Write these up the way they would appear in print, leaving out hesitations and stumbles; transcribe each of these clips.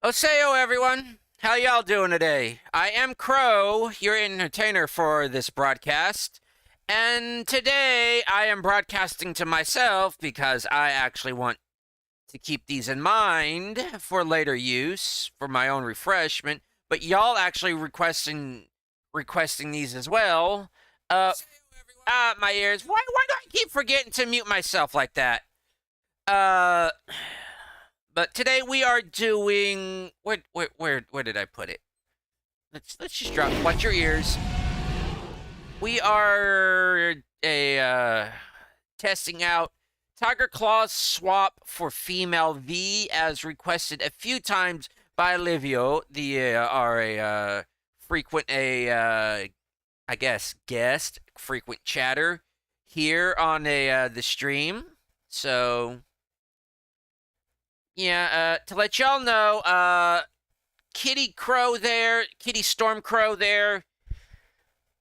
Oseyo, everyone. How y'all doing today? I am Crow, your entertainer for this broadcast. And today I am broadcasting to myself because I actually want to keep these in mind for later use for my own refreshment. But y'all actually requesting these as well. My ears. Why do I keep forgetting to mute myself like that? Uh But today we are doing where did I put it? Let's just drop watch your ears. We are testing out Tiger Claws swap for female V as requested a few times by Livio, the our frequent I guess guest, frequent chatter here on the stream. So yeah, to let y'all know, Kitty Storm Crow there,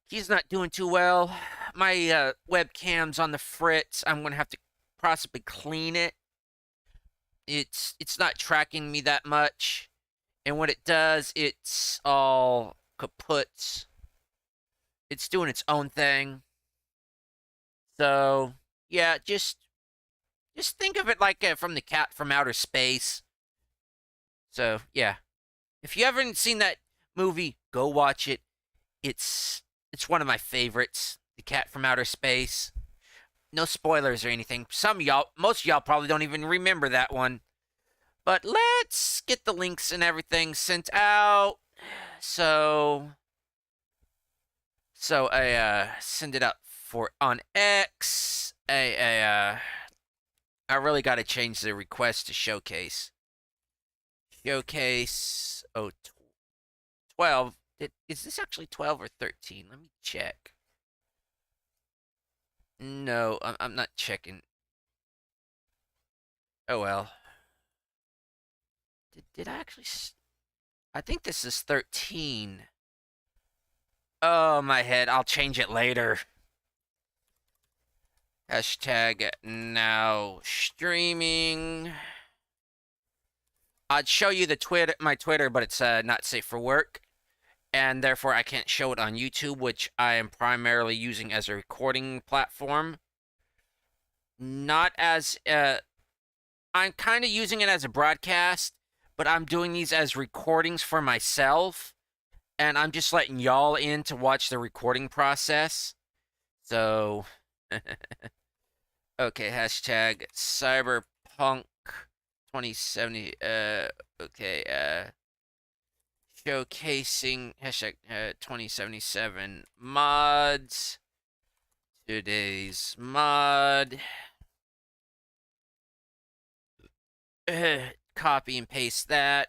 he's not doing too well. My webcam's on the fritz. I'm gonna have to possibly clean it. It's not tracking me that much, and when it does, it's all kaput. It's doing its own thing. So yeah, just think of it like from the cat from outer space. So, yeah. If you haven't seen that movie, go watch it. It's one of my favorites. The Cat from Outer Space. No spoilers or anything. Most of y'all probably don't even remember that one. But let's get the links and everything sent out. So I send it out on X. I really got to change the request to showcase. Showcase 12. Is this actually 12 or 13? Let me check. No, I'm not checking. Oh well. Did I actually? I think this is 13. Oh, my head. I'll change it later. Hashtag now streaming. I'd show you my Twitter, but it's not safe for work, and therefore I can't show it on YouTube, which I am primarily using as a recording platform. Not as I'm kind of using it as a broadcast, but I'm doing these as recordings for myself, and I'm just letting y'all in to watch the recording process. So. Okay, hashtag Cyberpunk 2070. Okay, showcasing hashtag 2077 mods. Today's mod. Copy and paste that.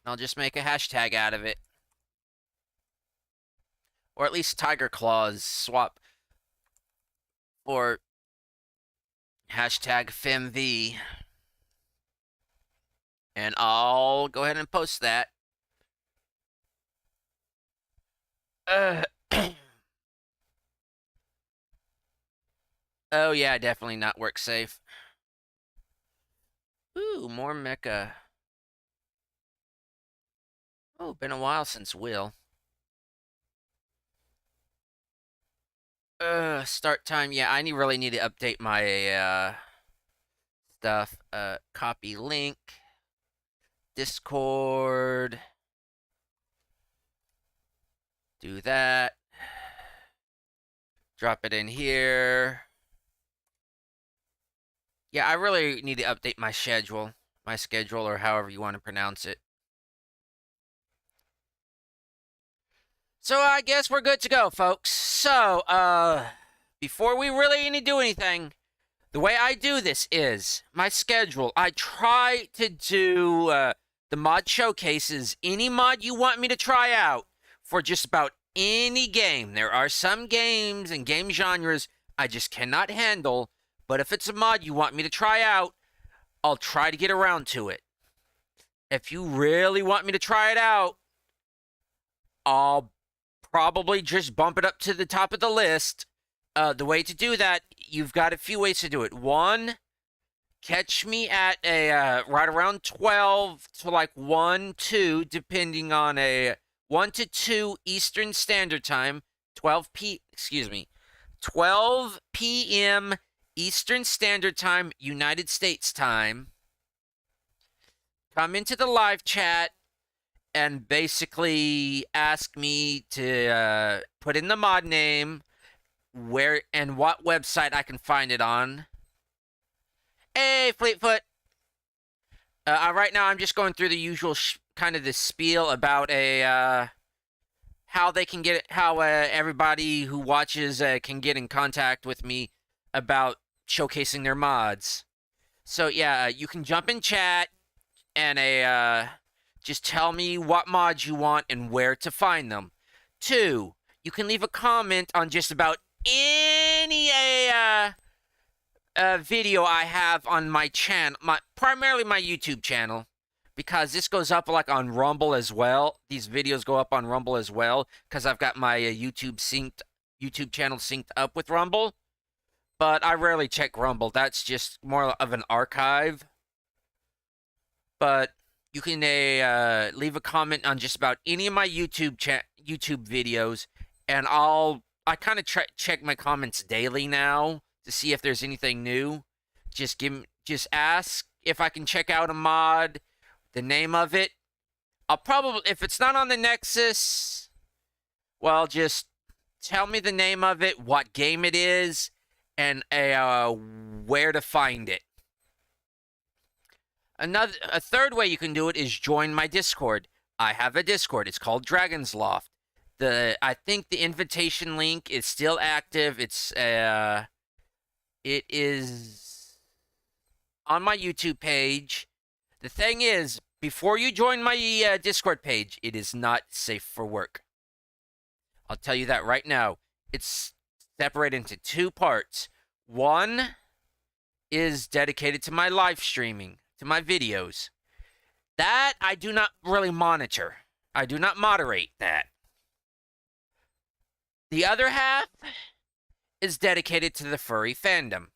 I'll just make a hashtag out of it. Or at least Tiger Claws swap for hashtag FemV. And I'll go ahead and post that. Oh yeah, definitely not work safe. Ooh, more mecha. Oh, been a while since Will. Start time. Yeah, I really need to update my stuff. Copy link. Discord. Do that. Drop it in here. Yeah, I really need to update my schedule, or however you want to pronounce it. So I guess we're good to go, folks. So, before we really need to do anything, the way I do this is my schedule. I try to do the mod showcases, any mod you want me to try out for just about any game. There are some games and game genres I just cannot handle, but if it's a mod you want me to try out, I'll try to get around to it. If you really want me to try it out, I'll probably just bump it up to the top of the list. The way to do that, you've got a few ways to do it. One, catch me at a right around 12 to like 1, 2, depending on a 1 to 2 Eastern Standard Time, 12 p.m. Eastern Standard Time, United States time. Come into the live chat and basically ask me to put in the mod name, where and what website I can find it on. Hey, Fleetfoot. Right now, I'm just going through the usual kind of the spiel about how they can get how everybody who watches can get in contact with me about showcasing their mods. So yeah, you can jump in chat and just tell me what mods you want and where to find them. 2, you can leave a comment on just about any video I have on my channel, primarily my YouTube channel, because this goes up like on Rumble as well. These videos go up on Rumble as well because I've got my YouTube channel synced up with Rumble. But I rarely check Rumble. That's just more of an archive. But you can leave a comment on just about any of my YouTube videos, and I kind of check my comments daily now to see if there's anything new. Just ask if I can check out a mod, the name of it. I'll probably, if it's not on the Nexus, well, just tell me the name of it, what game it is, and where to find it. A third way you can do it is join my Discord. I have a Discord. It's called Dragon's Loft. I think the invitation link is still active. It is on my YouTube page. The thing is, before you join my Discord page, it is not safe for work. I'll tell you that right now. It's separated into 2 parts. One is dedicated to my live streaming, to my videos. That I do not really monitor. I do not moderate that. The other half is dedicated to the furry fandom.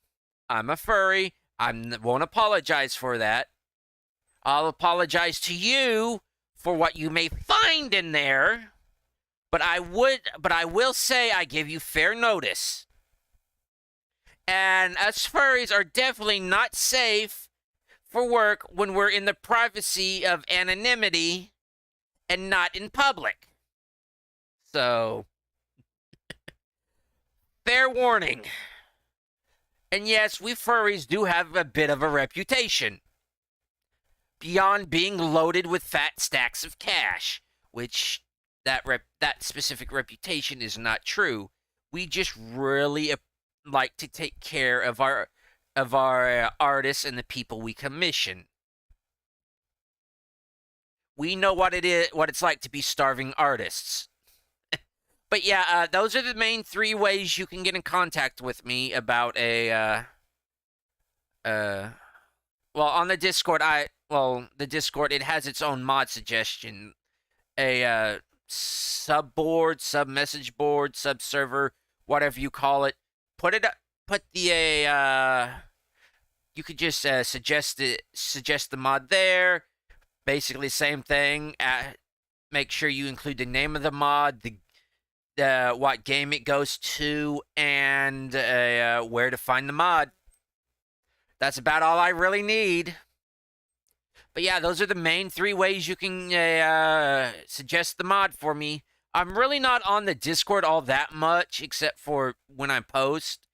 I'm a furry. I won't apologize for that. I'll apologize to you for what you may find in there, but I will say I give you fair notice. And us furries are definitely not safe for work when we're in the privacy of anonymity and not in public. So, fair warning. And yes, we furries do have a bit of a reputation. Beyond being loaded with fat stacks of cash, which that specific reputation is not true. We just really like to take care of our artists and the people we commission. We know what it's like to be starving artists. But yeah, those are the main 3 ways you can get in contact with me about well, on the Discord, the Discord, it has its own mod suggestion. A sub-board, sub-message board, sub-server, whatever you call it. You could just suggest the mod there. Basically, same thing. Make sure you include the name of the mod, what game it goes to, and where to find the mod. That's about all I really need. But yeah, those are the main 3 ways you can suggest the mod for me. I'm really not on the Discord all that much, except for when I post.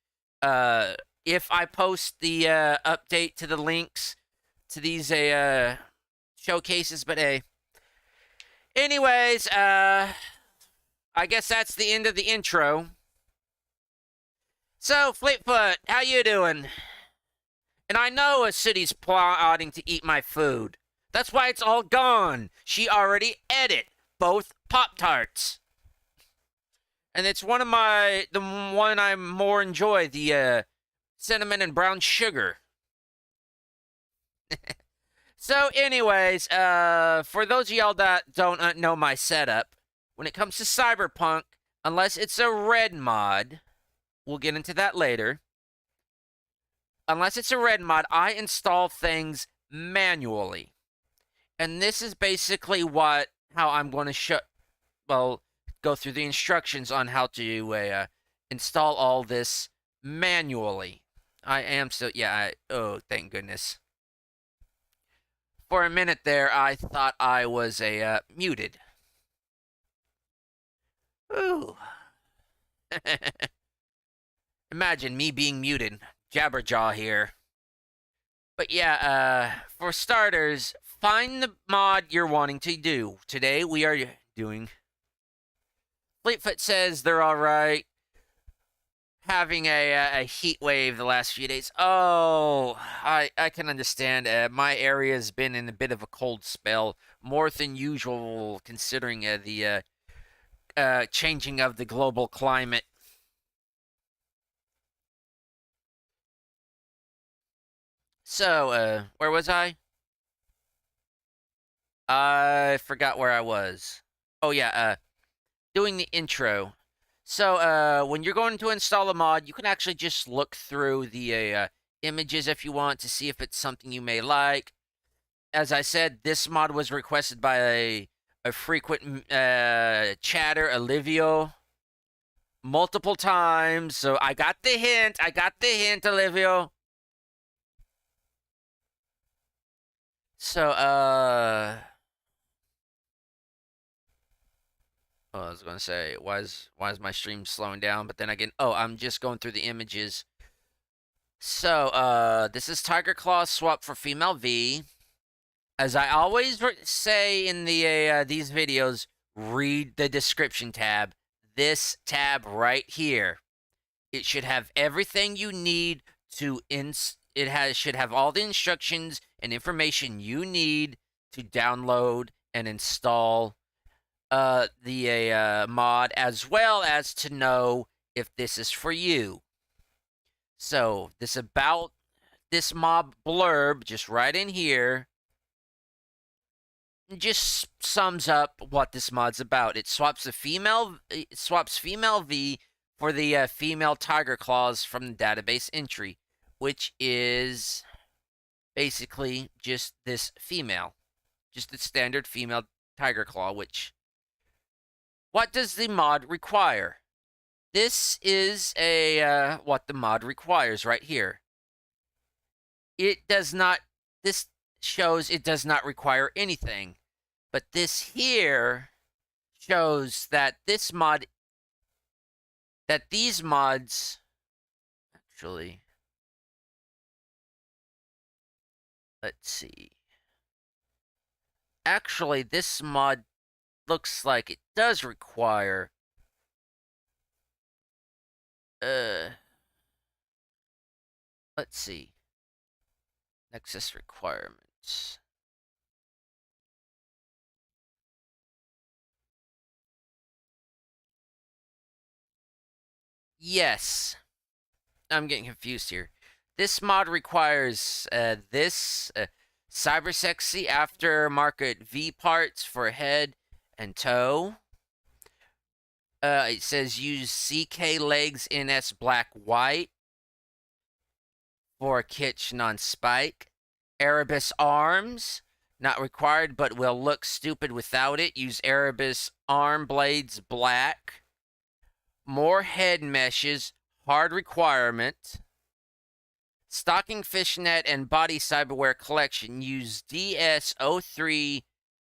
If I post the update to the links to these showcases, but hey. Anyways, I guess that's the end of the intro. So, Fleetfoot, how you doing? And I know a city's plotting to eat my food. That's why it's all gone. She already ate it. Both Pop-Tarts. And it's the one I more enjoy, the cinnamon and brown sugar. So anyways, for those of y'all that don't know my setup, when it comes to Cyberpunk, unless it's a red mod, we'll get into that later. unless it's a red mod, I install things manually. And this is basically how I'm going to go through the instructions on how to install all this manually. I am still, oh, thank goodness. For a minute there, I thought I was muted. Ooh. Imagine me being muted. Jabberjaw here. But yeah, for starters, find the mod you're wanting to do. Today we are doing... Fleetfoot says they're alright. Having a heat wave the last few days. Oh, I can understand. My area has been in a bit of a cold spell. More than usual, considering the changing of the global climate. So, where was I? I forgot where I was. Oh, yeah, doing the intro. So, when you're going to install a mod, you can actually just look through the images if you want to see if it's something you may like. As I said, this mod was requested by a frequent chatter, Olivio, multiple times. So I got the hint. Olivio. So, oh, I was gonna say, why is my stream slowing down? But then again, oh, I'm just going through the images. So, this is Tiger Claw swap for female V. As I always say in these videos, read the description tab. This tab right here. It should have everything you need to should have all the instructions and information you need to download and install the mod, as well as to know if this is for you. So this about this mod blurb, just right in here, just sums up what this mod's about. It swaps female V for the female Tiger Claws from the database entry, which is basically just this female, just the standard female Tiger Claw. What does the mod require? This is what the mod requires right here. This shows it does not require anything. But this here shows that these mods, actually, let's see. Actually, this mod looks like it does require, let's see. Nexus requirements. Yes. I'm getting confused here. This mod requires this Cyber Sexy aftermarket V parts for head and toe. It says use CK legs NS black white for kitchen on spike. Erebus arms, not required, but will look stupid without it. Use Erebus arm blades black. More head meshes, hard requirement. Stocking fishnet and body cyberware collection. Use DS03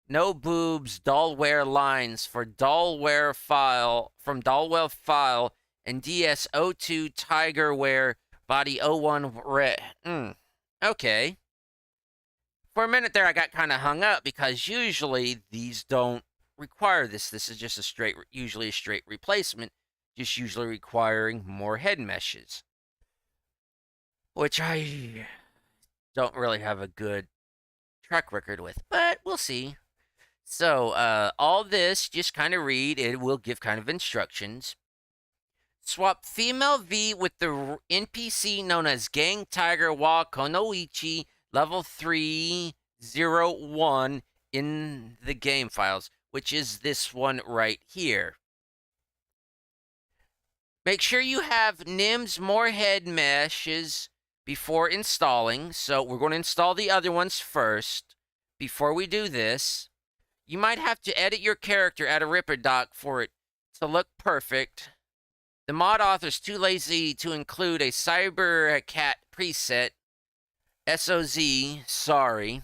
no boobs dollwear lines for dollwear file from dollwear file and DS02 Tyger wear body 01 red. Okay. For a minute there, I got kind of hung up because usually these don't require this. This is just usually a straight replacement, just usually requiring more head meshes, which I don't really have a good track record with, but we'll see. So, all this, just kind of read. It will give kind of instructions. Swap female V with the NPC known as Gang Tiger wa Konoichi level 301 in the game files, which is this one right here. Make sure you have Nim's more head meshes before installing. So we're going to install the other ones first. Before we do this, you might have to edit your character at a Ripper dock for it to look perfect. The mod author's too lazy to include a Cybercat preset. SOZ, sorry.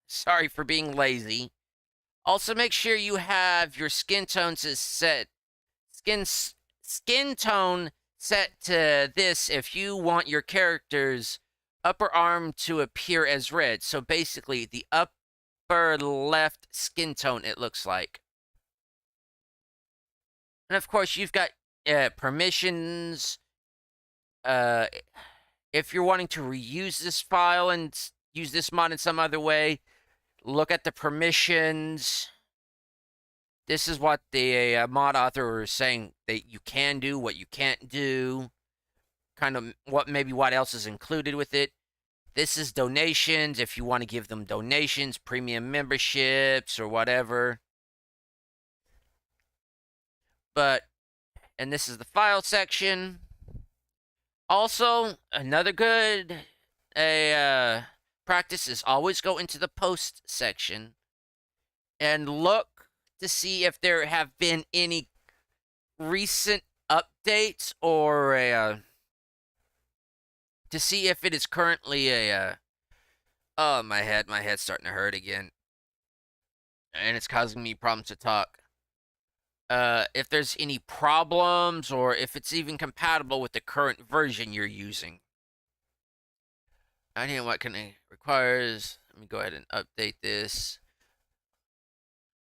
Sorry for being lazy. Also, make sure you have your skin tone set to this if you want your character's upper arm to appear as red. So basically, the upper left skin tone, it looks like. And of course, you've got permissions. If you're wanting to reuse this file and use this mod in some other way, look at the permissions. This is what the mod author is saying that you can do, what you can't do, kind of what else is included with it. This is donations, if you want to give them donations, premium memberships, or whatever. And this is the file section. Also, another good practice is always go into the post section and look to see if there have been any recent updates or to see if it is currently oh, my head's starting to hurt again, and it's causing me problems to talk. If there's any problems or if it's even compatible with the current version you're using. I know what can it requires. Let me go ahead and update this.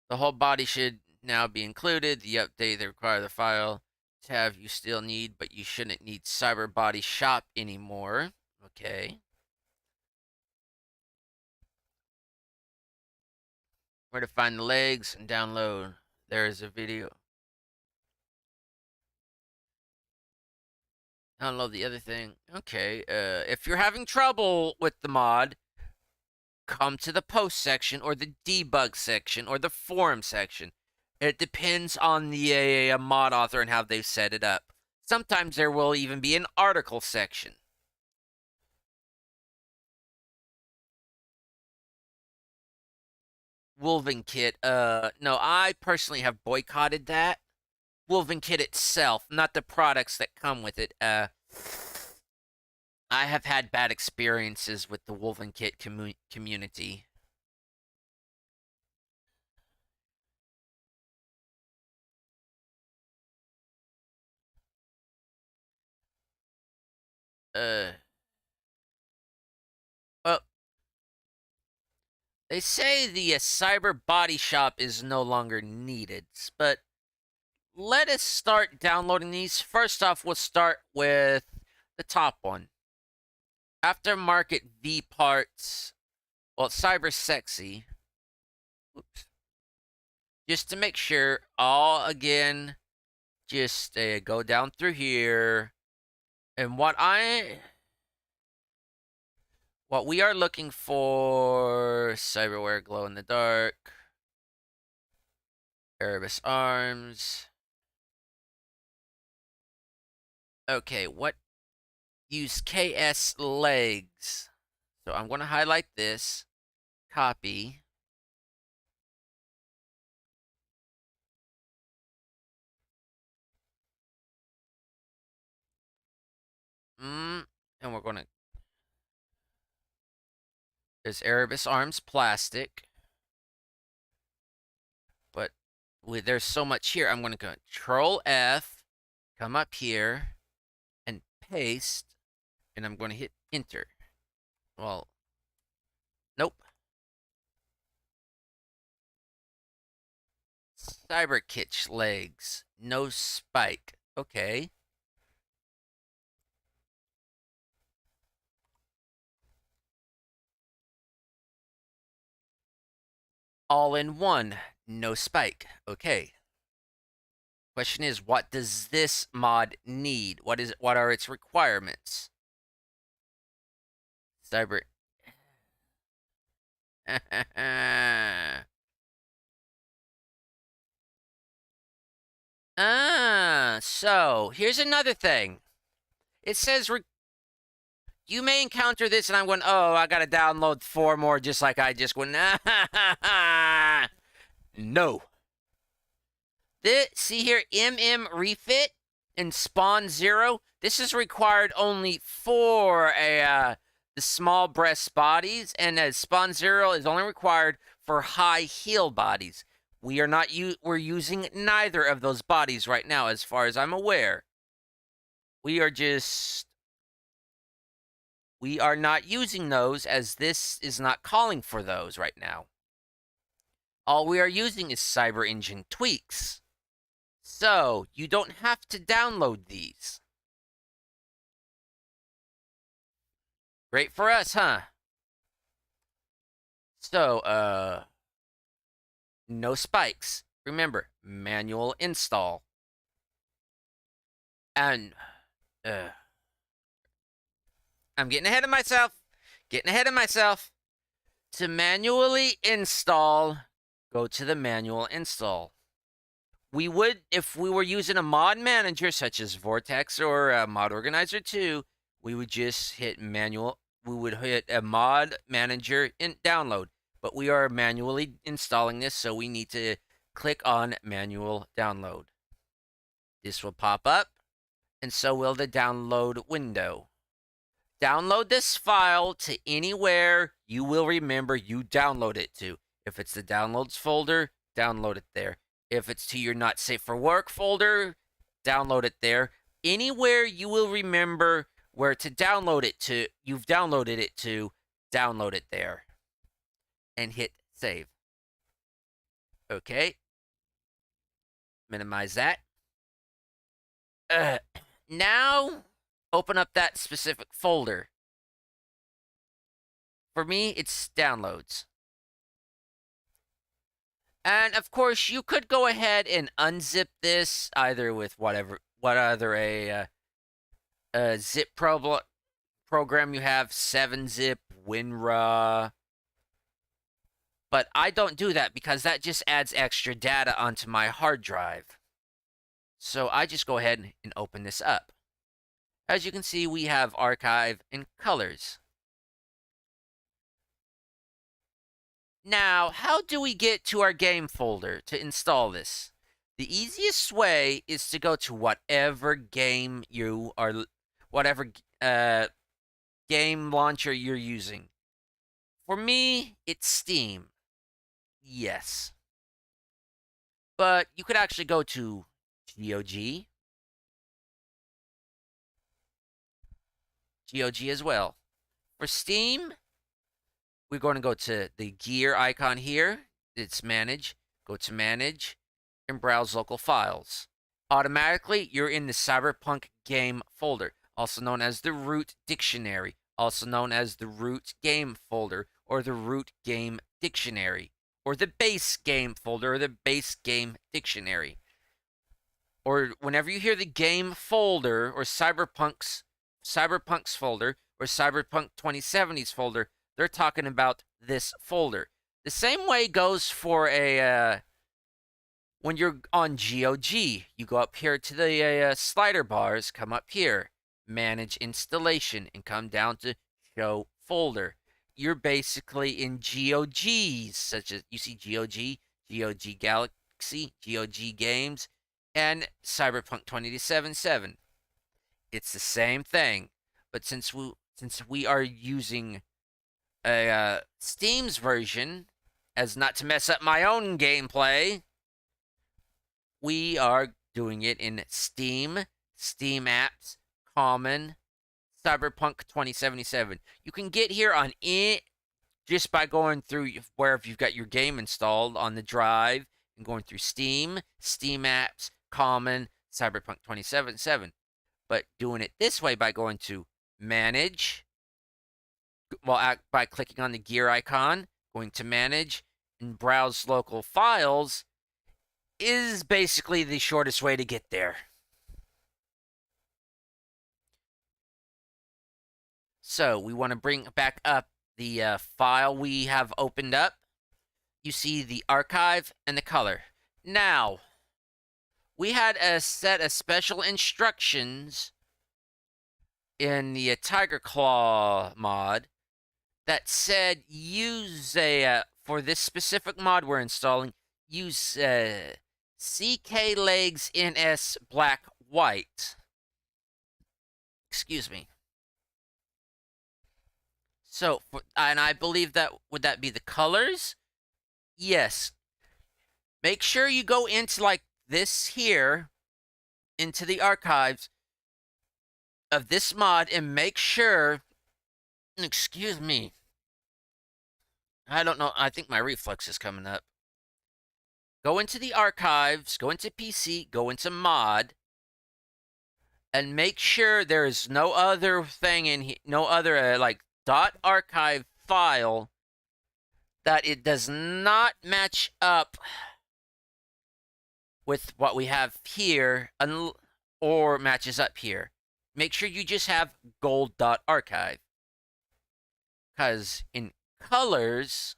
The whole body should now be included. The update that require the file tab you still need, but you shouldn't need Cyber Body Shop anymore. Okay. Where to find the legs and download. There is a video. Download the other thing. Okay. If you're having trouble with the mod, come to the post section or the debug section or the forum section. It depends on the mod author and how they've set it up. Sometimes there will even be an article section. Wolven Kit. No, I personally have boycotted that. Wolven Kit itself, not the products that come with it. I have had bad experiences with the Wolven Kit community. Well, they say the Cyber Body Shop is no longer needed, but let us start downloading these. First off, we'll start with the top one. Aftermarket V parts. Well, Cyber Sexy. Oops. Just to make sure, all again, just go down through here. And what we are looking for, Cyberware Glow in the Dark, Erebus Arms. Okay, what? Use KS legs. So I'm going to highlight this, copy. And we're going to, there's Erebus Arms plastic. But there's so much here. I'm going to go Control F, come up here, and paste. And I'm going to hit enter. Well, nope. Cyberkitch legs. No spike. Okay. All in one. No spike. Okay. Question is, what does this mod need? What are its requirements? Cyber. So here's another thing. It says You may encounter this, and I'm going, oh, I gotta download 4 more, just like I just went, no. See here, refit and spawn 0. This is required only for the small breast bodies, and spawn 0 is only required for high heel bodies. We're using neither of those bodies right now, as far as I'm aware. We are not using those, as this is not calling for those right now. All we are using is Cyber Engine tweaks. So, you don't have to download these. Great for us, huh? So, no spikes. Remember, manual install. And, I'm getting ahead of myself. To manually install, go to the manual install. We would, if we were using a mod manager such as Vortex or Mod Organizer 2, we would just hit manual. We would hit a mod manager in download, but we are manually installing this, so we need to click on manual download. This will pop up, and so will the download window. Download this file to anywhere you will remember you download it to. If it's the downloads folder, download it there. If it's to your not safe for work folder, download it there. Anywhere you will remember where to download it to, you've downloaded it to, download it there. And hit save. Okay. Minimize that. Now, open up that specific folder. For me, it's downloads. And of course, you could go ahead and unzip this either with a zip program you have, 7-zip, WinRAR. But I don't do that because that just adds extra data onto my hard drive. So I just go ahead and open this up. As you can see, we have archive and colors. Now, how do we get to our game folder to install this? The easiest way is to go to whatever game game launcher you're using. For me, it's Steam. Yes. But you could actually go to GOG. GOG as well. For Steam, we're going to go to the gear icon here. It's manage. Go to manage and browse local files. Automatically, you're in the Cyberpunk game folder, also known as the root dictionary, also known as the root game folder, or the root game dictionary, or the base game folder, or the base game dictionary. Or whenever you hear the game folder, or Cyberpunk's folder, or Cyberpunk 2070's folder, they're talking about this folder. The same way goes for when you're on GOG. You go up here to the slider bars, come up here, manage installation, and come down to show folder. You're basically in GOGs, such as you see GOG, GOG Galaxy, GOG Games, and Cyberpunk 2077. It's the same thing, but since we are using Steam's version, as not to mess up my own gameplay, we are doing it in Steam, Steam Apps, Common, Cyberpunk 2077. You can get here on it just by going through wherever you've got your game installed on the drive and going through Steam, Steam Apps, Common, Cyberpunk 2077. But doing it this way by going to Manage, by clicking on the gear icon, going to Manage, and Browse Local Files is basically the shortest way to get there. So we want to bring back up the file we have opened up. You see the archive and the color. Now, we had a set of special instructions in the Tiger Claw mod that said use for this specific mod we're installing, use CK Legs NS Black White. Excuse me. So, and I believe that would that be the colors? Yes. Make sure you go into like this here, into the archives of this mod, and make sure. Excuse me. I don't know. I think my reflex is coming up. Go into the archives, go into PC, go into mod, and make sure there is no other thing in here, no other like .archive file that it does not match up with what we have here or matches up here. Make sure you just have gold.archive. Because in colors,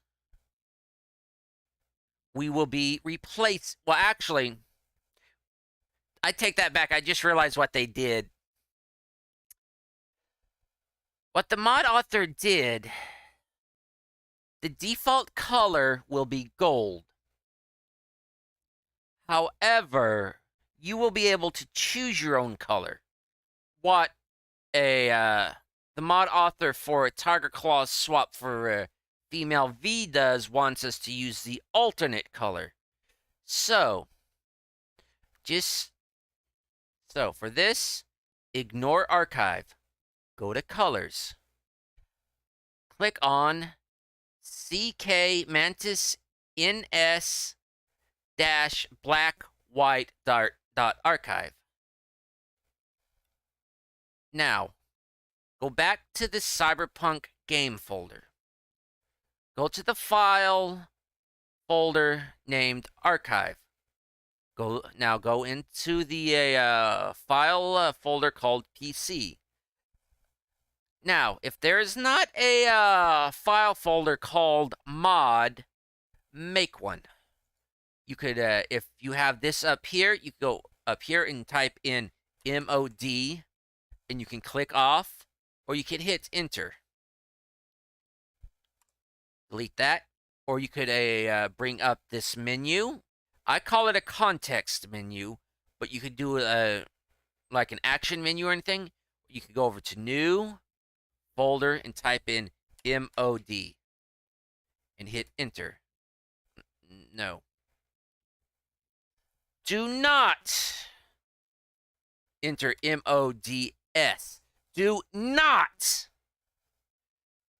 we will be replaced. Well, actually, I take that back. I just realized what they did. What the mod author did, the default color will be gold. However, you will be able to choose your own color. What the mod author for a Tiger Claw swap for female V does wants us to use the alternate color. So, for this, ignore archive. Go to colors. Click on CK Mantis NS black white archive. Now, go back to the Cyberpunk game folder. Go to the file folder named archive. Go into the file folder called PC. Now, if there is not a file folder called mod, make one. You could, if you have this up here, you could go up here and type in mod, and you can click off, or you can hit enter. Delete that, or you could bring up this menu. I call it a context menu, but you could do like an action menu or anything. You could go over to new folder and type in mod and hit enter. No. Do not enter mods. Do not.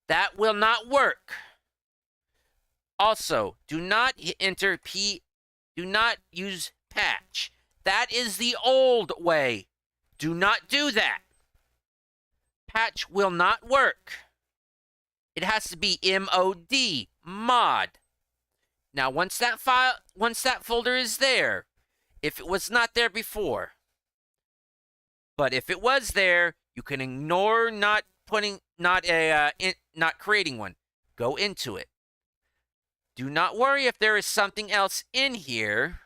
That will not work. Also, do not enter do not use patch. That is the old way. Do not do that. Patch will not work. It has to be mod. Now, once that folder is there, if it was not there before, but if it was there, you can ignore not creating one. Go into it. Do not worry if there is something else in here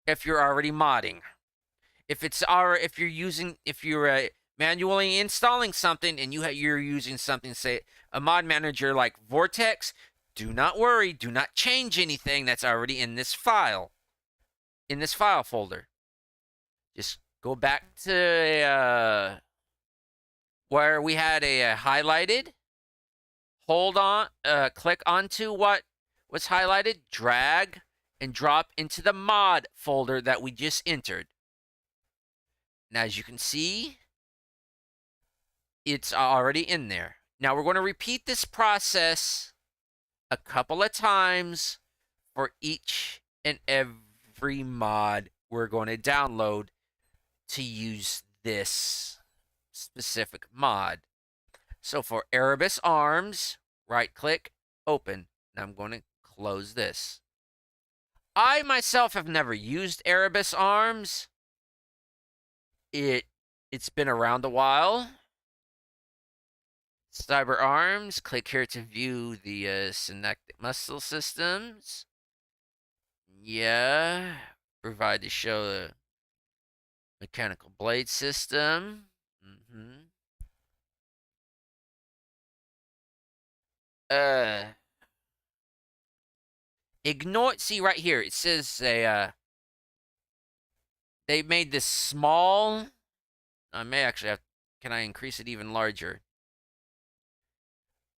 if you're already modding. If you're manually installing something and you're using something, say a mod manager like Vortex, do not worry. Do not change anything that's already in this file folder. Just go back to where we had a highlighted. Hold on, click onto what was highlighted, drag, and drop into the mod folder that we just entered. Now, as you can see, it's already in there. Now, we're going to repeat this process a couple of times for each and every mod we're going to download to use this specific mod. So for Erebus Arms, right-click, open. Now I'm going to close this. I myself have never used Erebus Arms. It's been around a while. Cyber Arms, click here to view the synaptic muscle systems. Yeah, provide to show the mechanical blade system. Uh, Ignore. See right here. It says they made this small. I may actually have. Can I increase it even larger?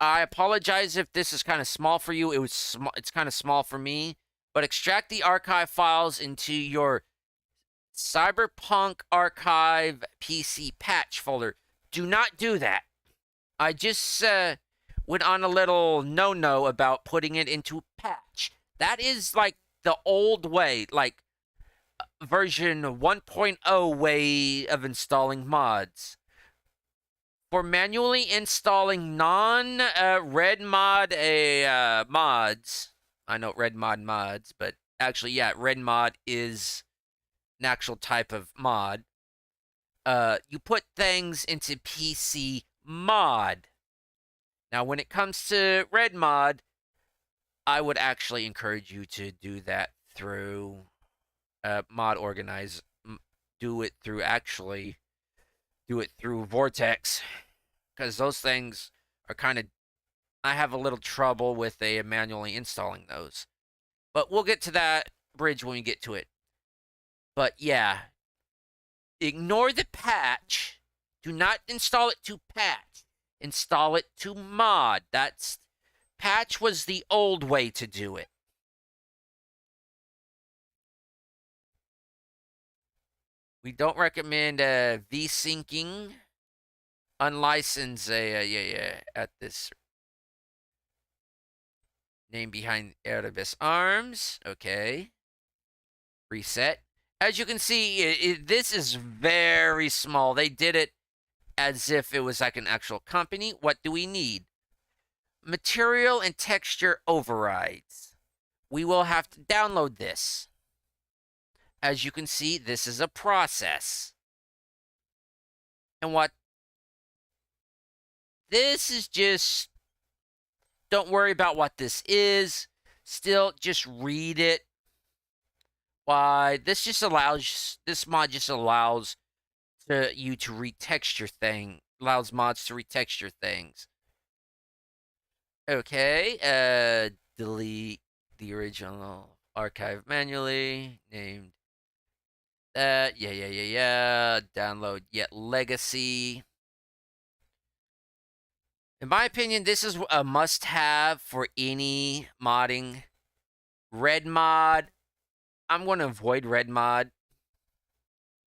I apologize if this is kind of small for you. It's kind of small for me. But extract the archive files into your Cyberpunk archive PC patch folder. Do not do that. I just went on a little no about putting it into patch. That is like the old way, like version 1.0 way of installing mods. For manually installing non red mod mods, I know red mod mods, but actually, yeah, red mod is an actual type of mod. You put things into PC mod. Now, when it comes to red mod, I would actually encourage you to do that through mod organize. Do it through Vortex, because those things are kind of. I have a little trouble with manually installing those, but we'll get to that bridge when we get to it. But yeah, ignore the patch. Do not install it to patch. Install it to mod. Patch was the old way to do it. We don't recommend v-syncing unlicensed at this name behind Erebus Arms. Okay. Reset. As you can see, this is very small. They did it as if it was like an actual company. What do we need? Material and texture overrides. We will have to download this. As you can see, this is a process. And what this is just, don't worry about what this is. Still, just read it. Why, this mod just allows you to retexture allows mods to retexture things. Okay, delete the original archive manually, named that, yeah, download yet legacy. In my opinion, this is a must-have for any modding. Red mod, I'm going to avoid red mod.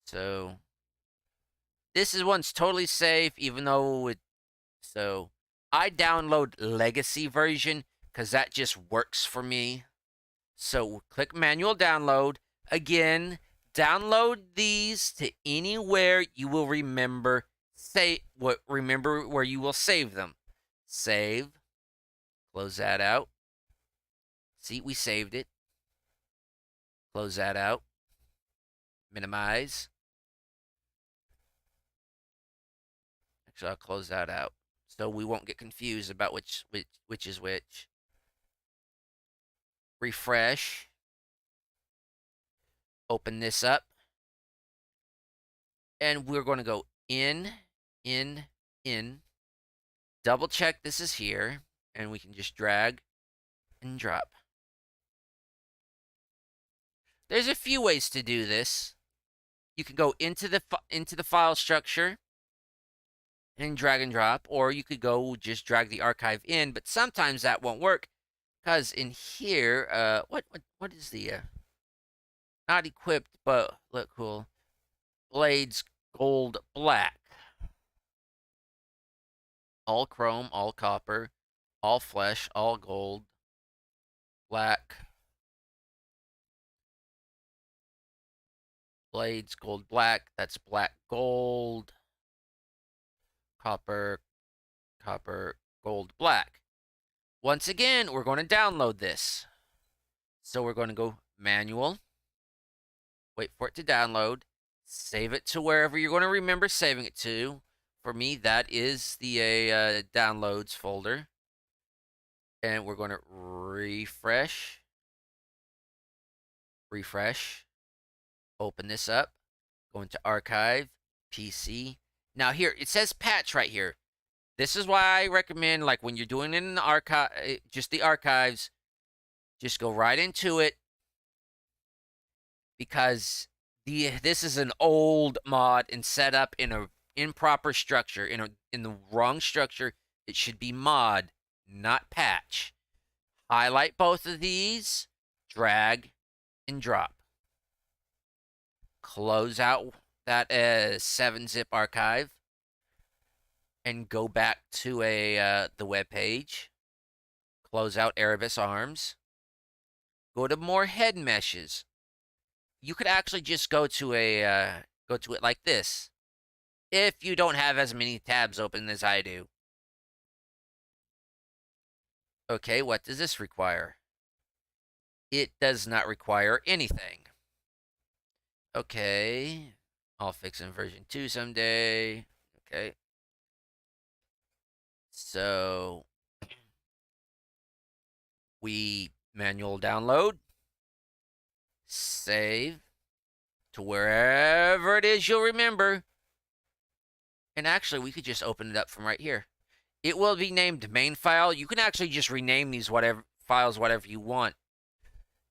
So, this one's totally safe, even though so, I download legacy version, because that just works for me. So, click manual download. Again, download these to anywhere you will remember. Remember where you will save them. Save. Close that out. See, we saved it. Close that out. Minimize. Actually, I'll close that out so we won't get confused about which is which. Refresh. Open this up. And we're going to go in. Double check this is here. And we can just drag and drop. There's a few ways to do this. You can go into the file structure and drag and drop, or you could go just drag the archive in, but sometimes that won't work because in here, what is the not equipped but look cool blades gold black, all chrome, all copper, all flesh, all gold, black. Blades gold black, that's black gold, copper gold black. Once again, we're going to download this. So we're going to go manual, wait for it to download, save it to wherever you're going to remember saving it to. For me, that is the downloads folder. And we're going to refresh. Open this up. Go into archive, PC. Now here, it says patch right here. This is why I recommend, like, when you're doing it in the archive, just the archives, just go right into it, because this is an old mod and set up in a improper structure, in the wrong structure. It should be mod, not patch. Highlight both of these, drag and drop. Close out that 7-zip archive and go back to the web page. Close out Erebus Arms. Go to more head meshes. You could actually just go to it like this, if you don't have as many tabs open as I do. Okay, what does this require? It does not require anything. Okay, I'll fix in version 2 someday. Okay. So we manual download, save to wherever it is you'll remember. And actually, we could just open it up from right here. It will be named main file. You can actually just rename these files whatever you want,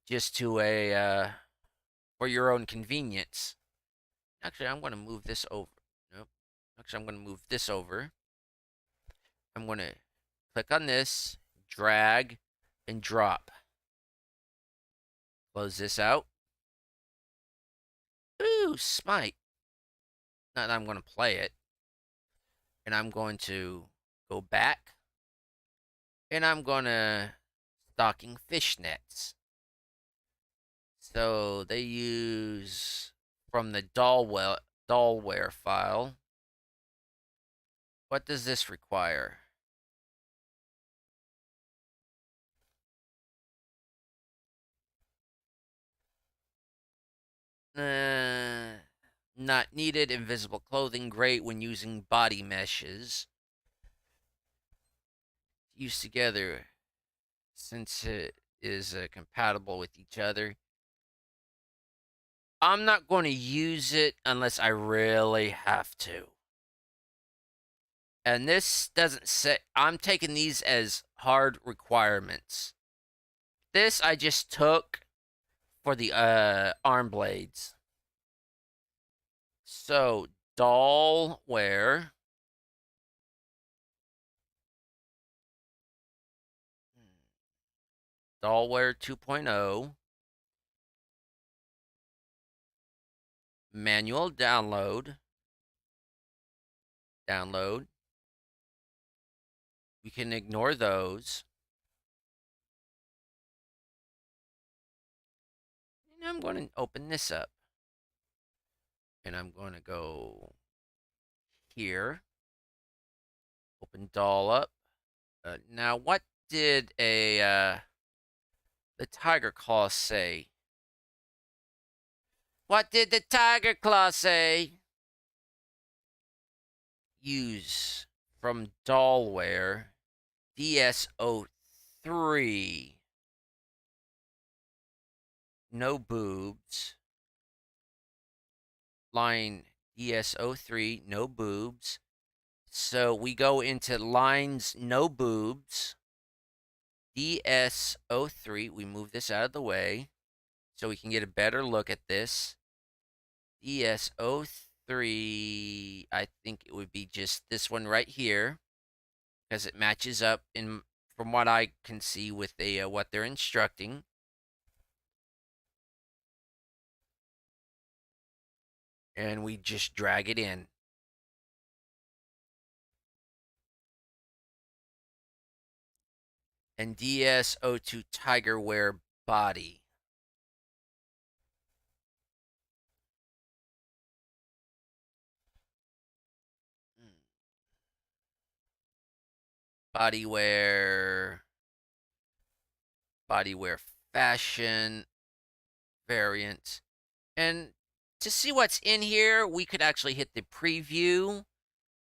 just to for your own convenience. Actually, I'm going to move this over. Nope. Actually, I'm going to move this over. I'm going to click on this, drag, and drop. Close this out. Ooh, Smite. Now I'm going to play it. And I'm going to go back. And I'm going to stocking fishnets. So they use from the dollware file. What does this require? Not needed. Invisible clothing, great when using body meshes. Used together since it is compatible with each other. I'm not going to use it unless I really have to. And this doesn't say, I'm taking these as hard requirements. This I just took for the arm blades. So, dollware. Dollware 2.0. Manual download. Download. We can ignore those. And I'm going to open this up. And I'm going to go here. Open doll up. Now, what did the Tiger Claw say? What did the Tiger Claw say? Use from dollware DSO3. No boobs. Line DSO3, no boobs. So we go into lines, no boobs. DSO3, we move this out of the way so we can get a better look at this. DSO3, I think it would be just this one right here, because it matches up from what I can see with what they're instructing. And we just drag it in. And DSO2 Tiger wear body. Bodywear fashion variant. And to see what's in here, we could actually hit the preview.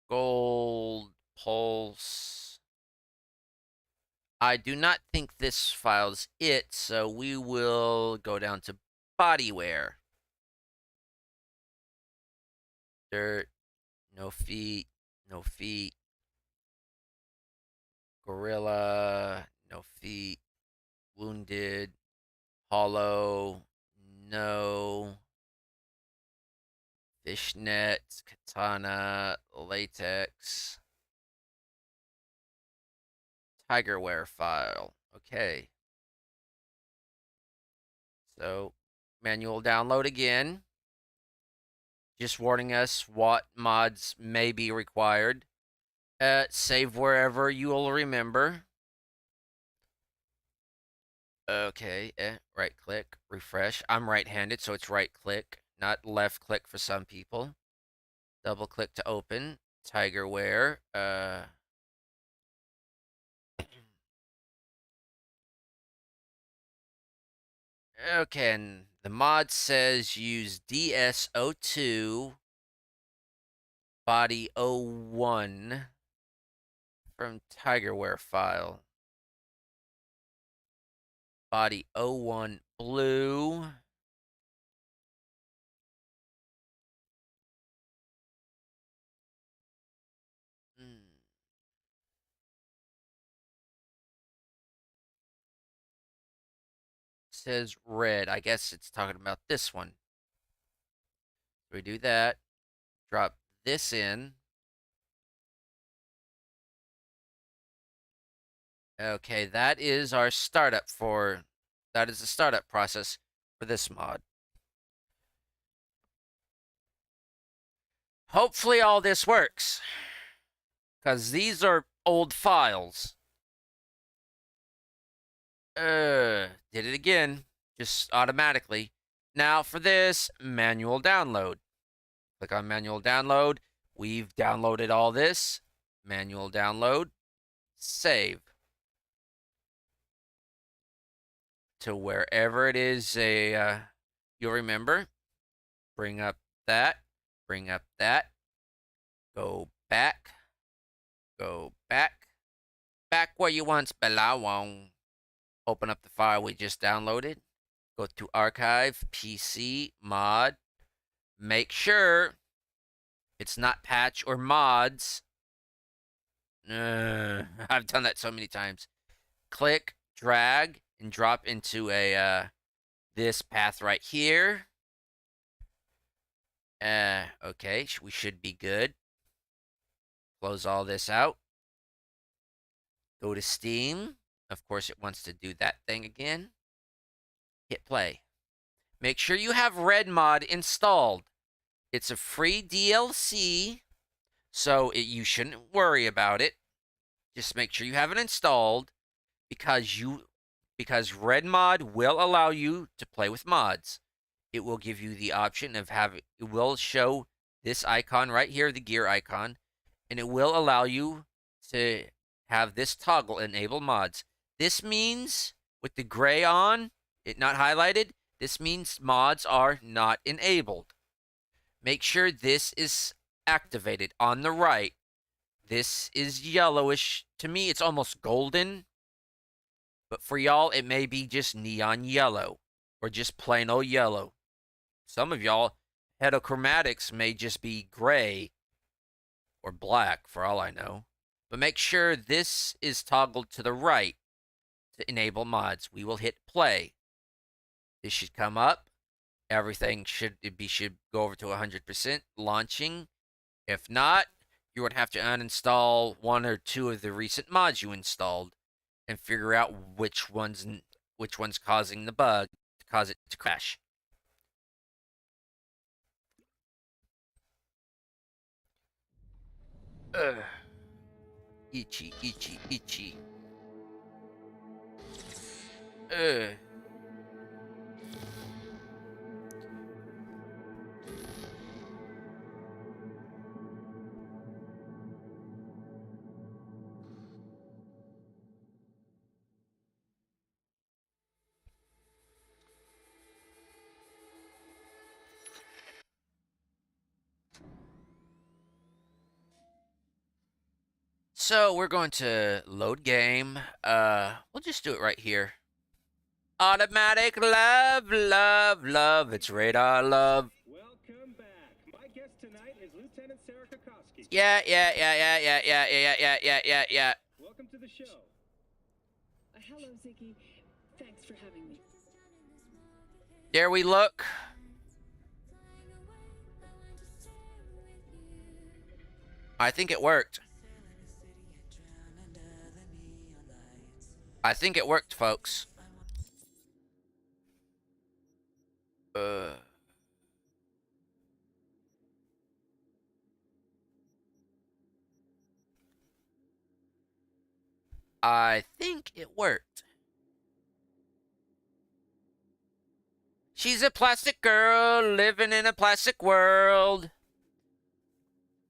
Gold pulse. I do not think this file's it, so we will go down to bodywear. Dirt, no feet, no feet. Gorilla, no feet. Wounded, hollow, no. Fishnet, katana, latex. Tyger wear file. Okay. So, manual download again. Just warning us what mods may be required. Save wherever you will remember. Okay, right click, refresh. I'm right-handed, so it's right click, not left click for some people. Double click to open. Tyger wear. Okay, and the mod says use DSO2 body 01 from Tigerware file. Body 01 blue. Says red. I guess it's talking about this one. So we do that. Drop this in. Okay, that is our startup for, that is the startup process for this mod. Hopefully all this works, because these are old files. Did it again, just automatically. Now for this, manual download. Click on manual download. We've downloaded all this. Manual download. Save. To wherever it is you'll remember. Bring up that. Bring up that. Go back. Go back. Back where you once belong. Open up the file we just downloaded. Go to archive, PC, mod. Make sure it's not patch or mods. I've done that so many times. Click, drag, and drop into a this path right here. Okay, we should be good. Close all this out. Go to Steam. Of course, it wants to do that thing again. Hit play. Make sure you have Red Mod installed. It's a free DLC, so you shouldn't worry about it. Just make sure you have it installed because Red Mod will allow you to play with mods. It will give you the option of it will show this icon right here, the gear icon, and it will allow you to have this toggle enable mods. This means with the gray on, it not highlighted, this means mods are not enabled. Make sure this is activated on the right. This is yellowish. To me, it's almost golden. But for y'all, it may be just neon yellow or just plain old yellow. Some of y'all, heterochromatics may just be gray or black for all I know. But make sure this is toggled to the right to enable mods. We will hit play. This should come up. Everything should go over to 100% launching. If not, you would have to uninstall one or two of the recent mods you installed and figure out which one's causing the bug to cause it to crash. Itchy, itchy, itchy. So we're going to load game. We'll just do it right here. Automatic love, love, love. It's radar love. Welcome back. My guest tonight is Lieutenant Sarah Kokoski. Yeah. Welcome to the show. Hello, Ziggy. Thanks for having me. There we look. I think it worked. I think it worked, folks. I think it worked. She's a plastic girl living in a plastic world.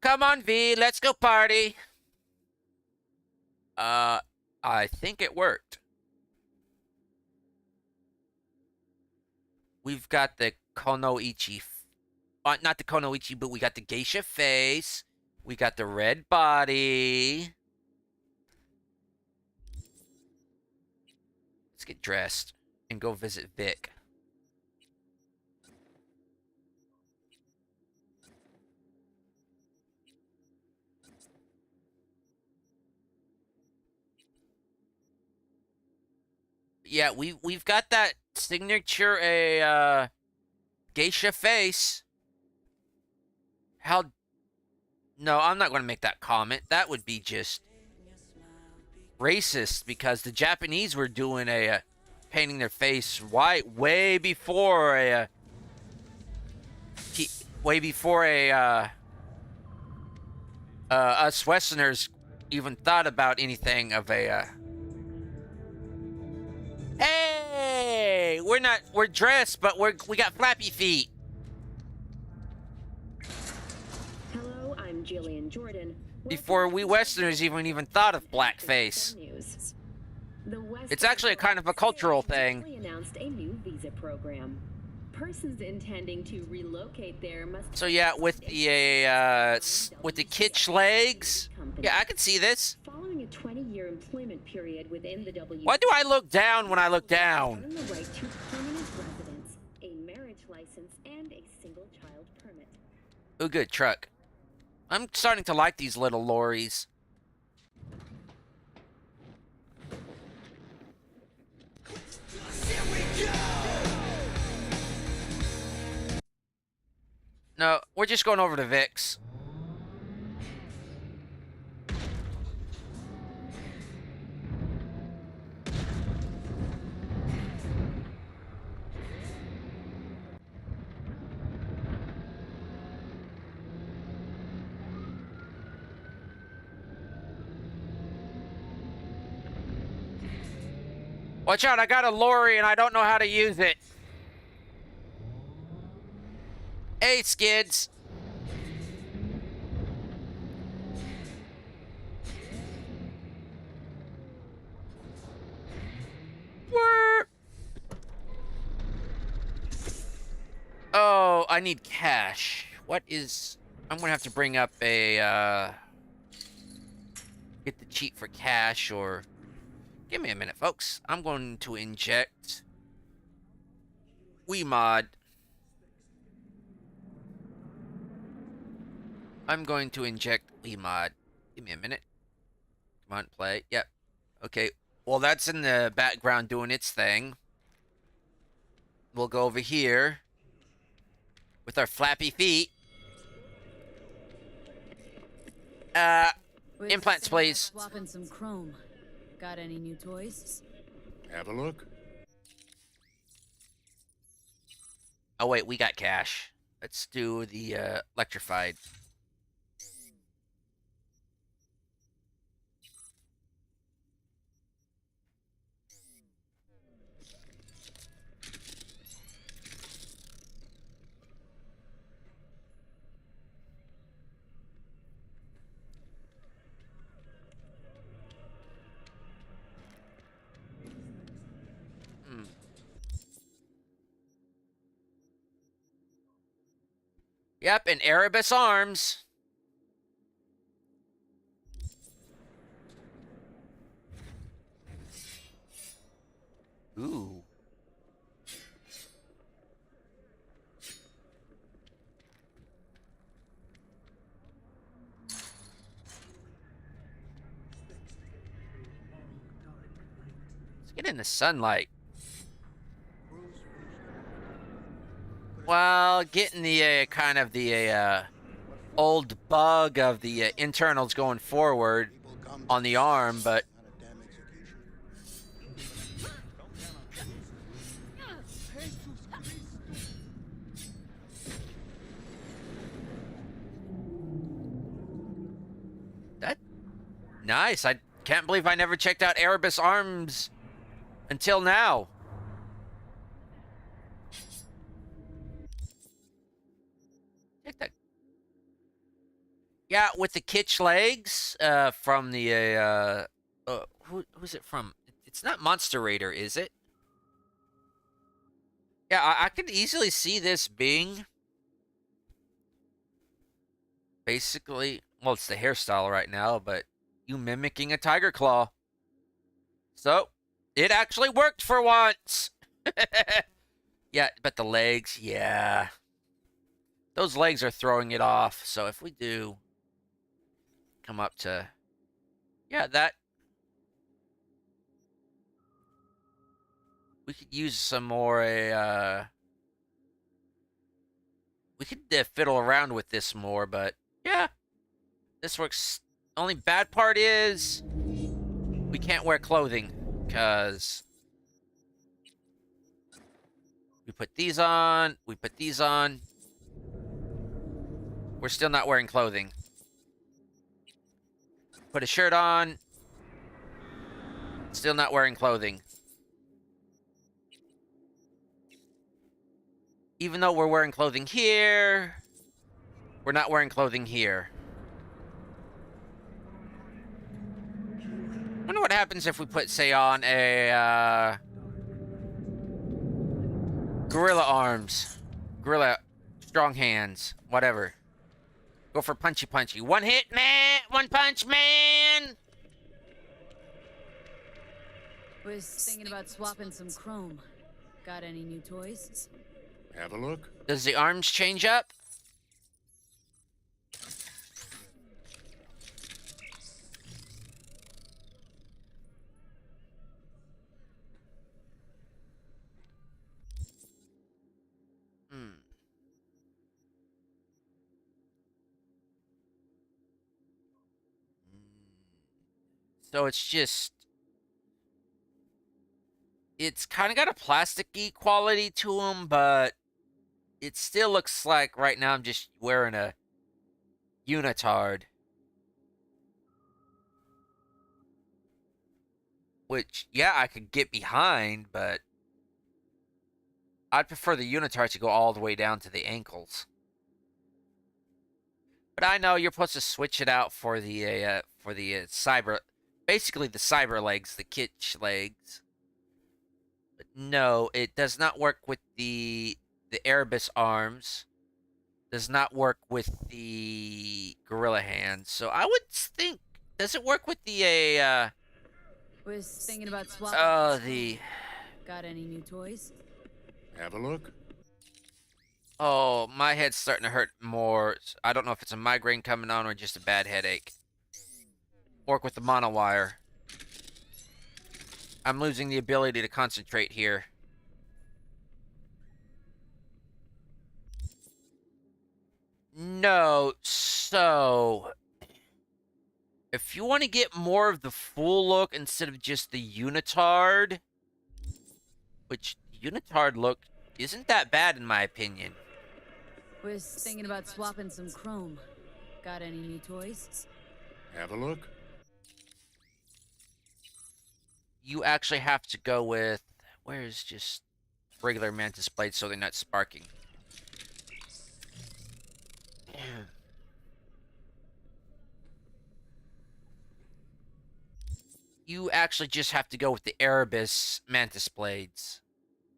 Come on, V, let's go party. I think it worked. We've got the Konoichi. Not the Konoichi, but we got the geisha face. We got the red body. Let's get dressed and go visit Vic. Yeah, we've got that signature geisha face. How? No, I'm not going to make that comment. That would be just racist because the Japanese were doing painting their face white way before us Westerners even thought about anything of a. Hey, we're dressed, but we got flappy feet. Hello, I'm Jillian Jordan. Before we Westerners even thought of blackface. It's actually a kind of a cultural thing. Announced a new visa program. Persons intending to relocate there must. So yeah, with the kitsch legs, yeah, I can see this. Following a 20-year employment period within the W. Why do I look down when I look down? Earn the right to permanent residence, a marriage license, and a single child permit. Oh, good truck. I'm starting to like these little lorries. No, we're just going over to Vic's. Watch out, I got a lorry and I don't know how to use it. Hey, skids. Where? Oh, I need cash. What is... I'm gonna have to bring up a, get the cheat for cash, or... Give me a minute, folks. I'm going to inject... WeMod. I'm going to inject WeMod. Give me a minute. Come on, play. Yep. Okay. Well, that's in the background doing its thing. We'll go over here with our flappy feet. Implants, please. Swapping some chrome. Got any new toys? Have a look. Oh, wait, we got cash. Let's do the electrified. Yep, and Erebus arms. Ooh. Let's get in the sunlight. Well, getting the kind of the old bug of the internals going forward on the arm, but that nice. I can't believe I never checked out Erebus arms until now. Check that. Yeah, with the kitsch legs from the who's it from? It's not Monster Raider, is it? Yeah, I could easily see this being basically, well, it's the hairstyle right now, but you mimicking a tiger claw. So, it actually worked for once. Yeah, but the legs, yeah. Those legs are throwing it off. So if we do come up to, yeah, that, we could use some more, we could fiddle around with this more, but yeah, this works. Only bad part is we can't wear clothing because we put these on, we put these on. We're still not wearing clothing. Put a shirt on. Still not wearing clothing. Even though we're wearing clothing here, we're not wearing clothing here. I wonder what happens if we put, say, on a gorilla arms. Gorilla strong hands. Whatever. Go for punchy punchy. One hit man! One punch man! Was thinking about swapping some chrome. Got any new toys? Have a look. Does the arms change up? So it's just, it's kind of got a plasticky quality to them, but it still looks like right now I'm just wearing a unitard. Which, yeah, I could get behind, but I'd prefer the unitard to go all the way down to the ankles. But I know you're supposed to switch it out for the cyber, basically the cyber legs, the kitsch legs. But no, it does not work with the Erebus arms. Does not work with the gorilla hands. So I would think, does it work with the Was thinking about swapping. the Got any new toys? Have a look. oh, my head's starting to hurt more. I don't know if it's a migraine coming on or just a bad headache. Work with the monowire. I'm losing the ability to concentrate here. No, so if you want to get more of the full look instead of just the unitard, which the unitard look isn't that bad in my opinion. Was thinking about swapping some chrome. Got any new toys? Have a look. You actually have to go with, where's just regular mantis blades so they're not sparking. You actually just have to go with the Erebus mantis blades.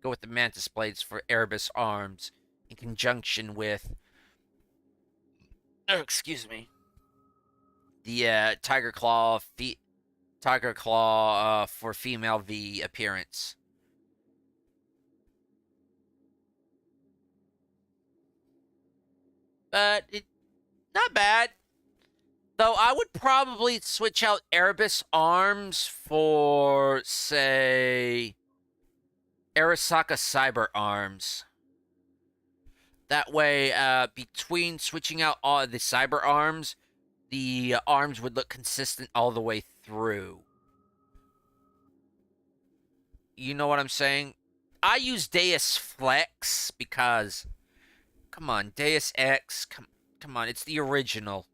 Go with the mantis blades for Erebus arms in conjunction with, oh, excuse me, the Tiger Claw for female V appearance. But it not bad. Though I would probably switch out Erebus arms for, say, Arasaka Cyber arms. That way, between switching out all the cyber arms, the arms would look consistent all the way through. You know what I'm saying? I use Deus Flex because, come on, Deus Ex, come on, it's the original.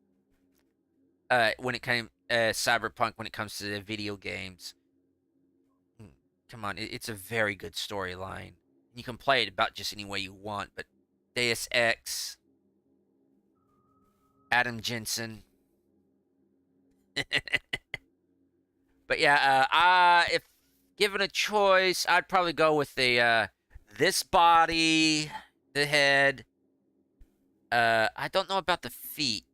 When it came Cyberpunk, when it comes to the video games, come on, it's a very good storyline. You can play it about just any way you want, but Deus Ex, Adam Jensen. But yeah, if given a choice, I'd probably go with the this body, the head. I don't know about the feet.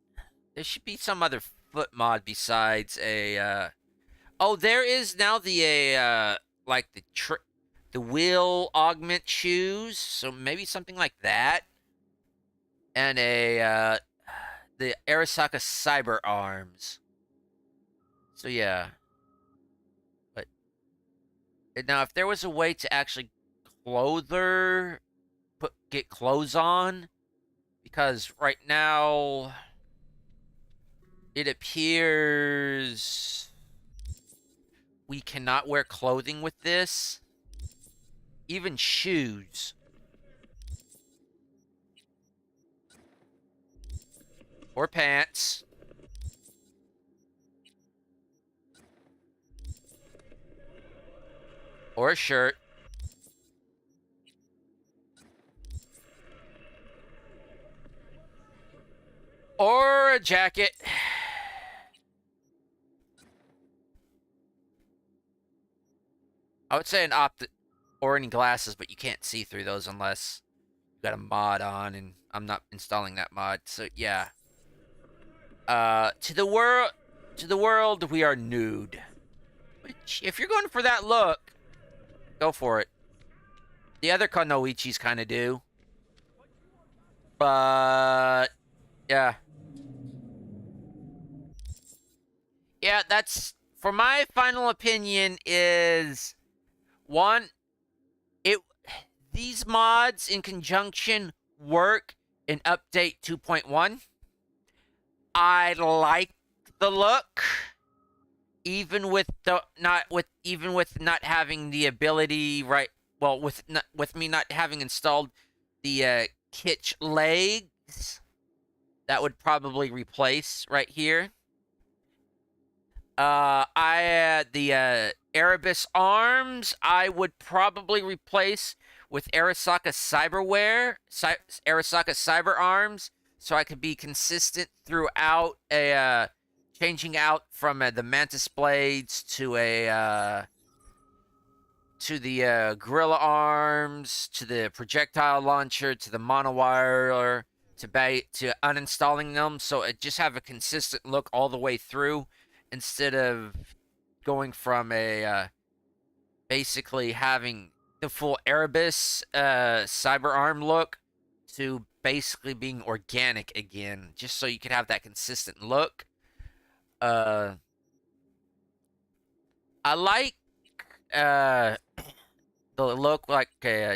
There should be some other foot mod besides a. Oh, there is now the like the wheel augment shoes, so maybe something like that, and the Arasaka Cyber arms. So yeah. But now, if there was a way to actually clothe her, get clothes on, because right now it appears we cannot wear clothing with this, even shoes. Or pants. Or a shirt. Or a jacket. I would say an optic or any glasses, but you can't see through those unless you got a mod on, and I'm not installing that mod. So yeah. To the world we are nude. Which, if you're going for that look, go for it. The other Konoichis kind of do. But yeah. Yeah, that's, for my final opinion, is one, these mods in conjunction work in update 2.1. I like the look, even with not having the ability, right? Well, with me not having installed the Kitsch legs, that would probably replace right here. The Erebus arms I would probably replace with Arasaka Arasaka Cyber arms, so I could be consistent throughout changing out from the Mantis blades to the gorilla arms, to the projectile launcher, to the monowire, to uninstalling them, so it just have a consistent look all the way through, instead of going from basically having the full Erebus cyber arm look to basically being organic again, just so you could have that consistent look. I like the look, like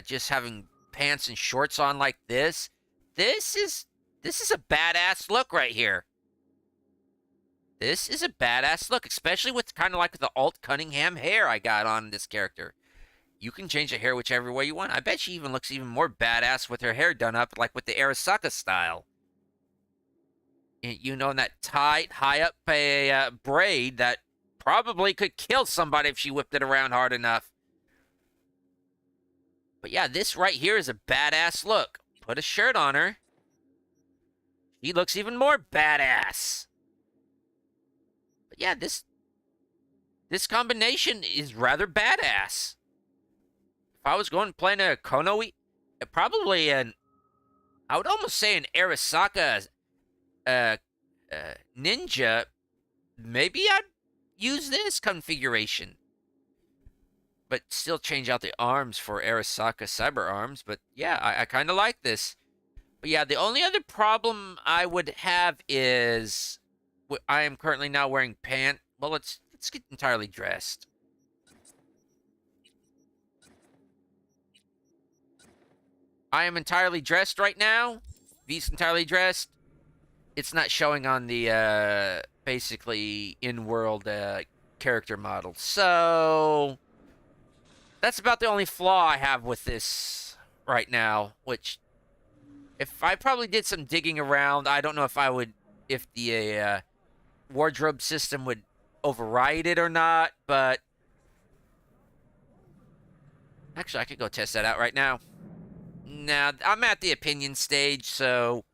just having pants and shorts on like this. This is a badass look right here. This is a badass look, especially with kind of like the Alt Cunningham hair I got on this character. You can change the hair whichever way you want. I bet she even looks even more badass with her hair done up, like with the Arasaka style. You know, in that tight, high up braid that probably could kill somebody if she whipped it around hard enough. But yeah, this right here is a badass look. Put a shirt on her. She looks even more badass. But yeah, this combination is rather badass. If I was going playing a Konoe, probably I would almost say an Arasaka ninja, maybe I'd use this configuration, but still change out the arms for Arasaka Cyber arms. But yeah, I kind of like this. But yeah, the only other problem I would have is I am currently now wearing pants. Well, let's get entirely dressed. I am entirely dressed right now. V's entirely dressed. It's not showing on the basically in-world character model. So that's about the only flaw I have with this right now. Which, if I probably did some digging around, I don't know if the wardrobe system would override it or not. But actually, I could go test that out right now. Now I'm at the opinion stage, so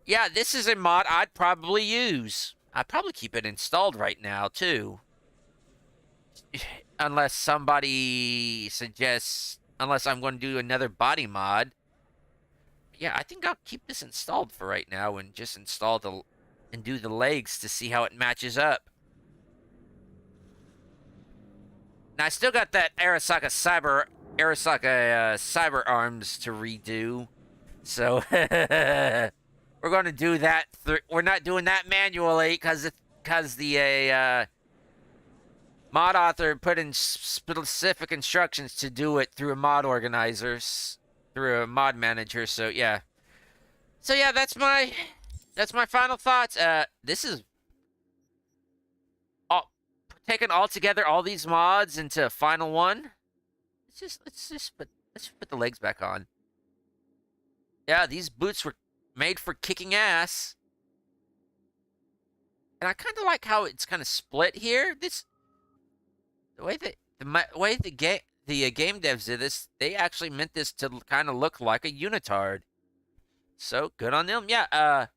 yeah, this is a mod I'd probably use. I'd probably keep it installed right now, too. Unless somebody suggests... Unless I'm going to do another body mod. Yeah, I think I'll keep this installed for right now and just install the... and do the legs to see how it matches up. Now, I still got that Arasaka Cyber Arms to redo. So... we're going to do that. We're not doing that manually because the mod author put in specific instructions to do it through a mod organizer, through a mod manager. So yeah, that's my final thoughts. This is all taken all together, all these mods into a final one. Let's just put the legs back on. Yeah, these boots were made for kicking ass. And I kind of like how it's kind of split here. The way the game devs did this, they actually meant this to kind of look like a unitard. So good on them. Yeah, I'd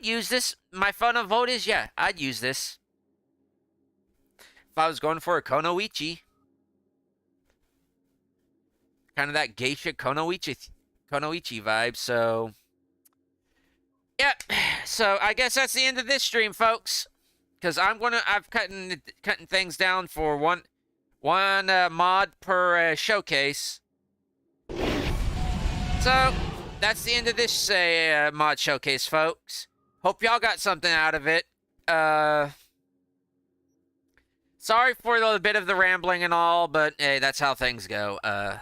use this. My final vote is yeah, I'd use this. If I was going for a Konoichi. Kind of that geisha Konoichi vibe, so yeah, so I guess that's the end of this stream, folks. Because I've cutting things down for one mod per showcase. So that's the end of this mod showcase, folks. Hope y'all got something out of it. Sorry for a little bit of the rambling and all, but hey, that's how things go. To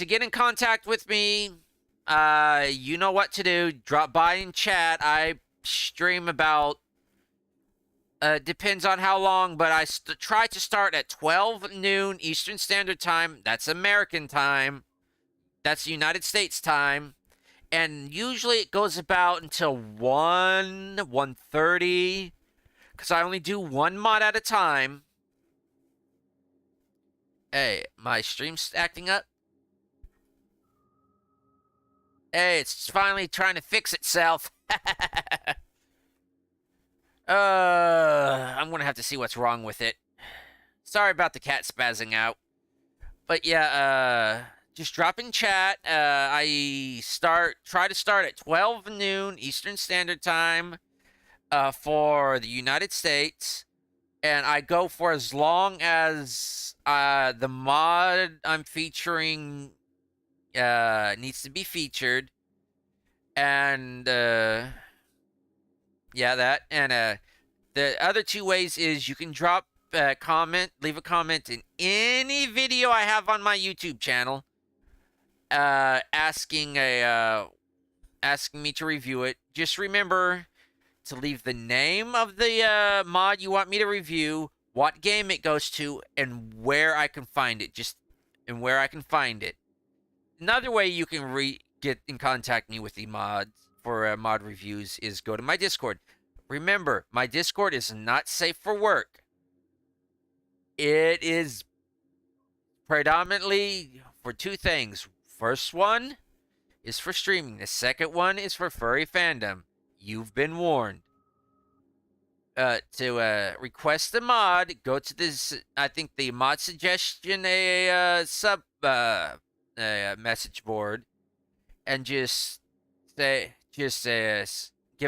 get in contact with me, you know what to do. Drop by and chat. I stream about, depends on how long, but I try to start at 12 noon Eastern Standard Time. That's American time. That's United States time. And usually it goes about until 1:30, because I only do one mod at a time. Hey, my stream's acting up. Hey, it's finally trying to fix itself. I'm gonna have to see what's wrong with it. Sorry about the cat spazzing out. But yeah, just drop in chat. I try to start at 12 noon Eastern Standard Time for the United States. And I go for as long as the mod I'm featuring needs to be featured. And yeah, that. And the other two ways is you can drop a comment, leave a comment in any video I have on my YouTube channel, asking me to review it. Just remember to leave the name of the mod you want me to review, what game it goes to, and where I can find it. Another way you can get in contact me with the mods for mod reviews is go to my Discord. Remember, my Discord is not safe for work. It is predominantly for two things. First one is for streaming. The second one is for furry fandom. You've been warned. To request the mod, go to this. I think the mod suggestion sub message board, and just give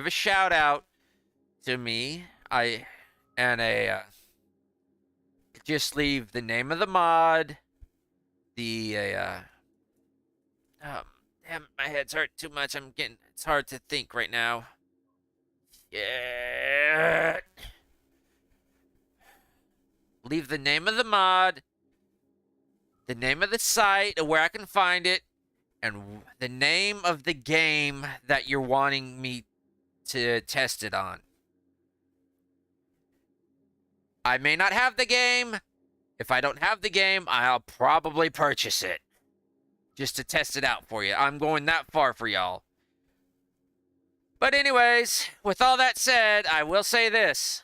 a shout out to me. Just leave the name of the mod, damn, my head's hurt too much. It's hard to think right now. Yeah. Leave the name of the mod, the name of the site, where I can find it, and the name of the game that you're wanting me to test it on. I may not have the game. If I don't have the game, I'll probably purchase it just to test it out for you. I'm going that far for y'all. But anyways, with all that said, I will say this.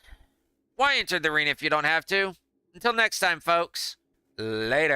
Why enter the arena if you don't have to? Until next time, folks. Later.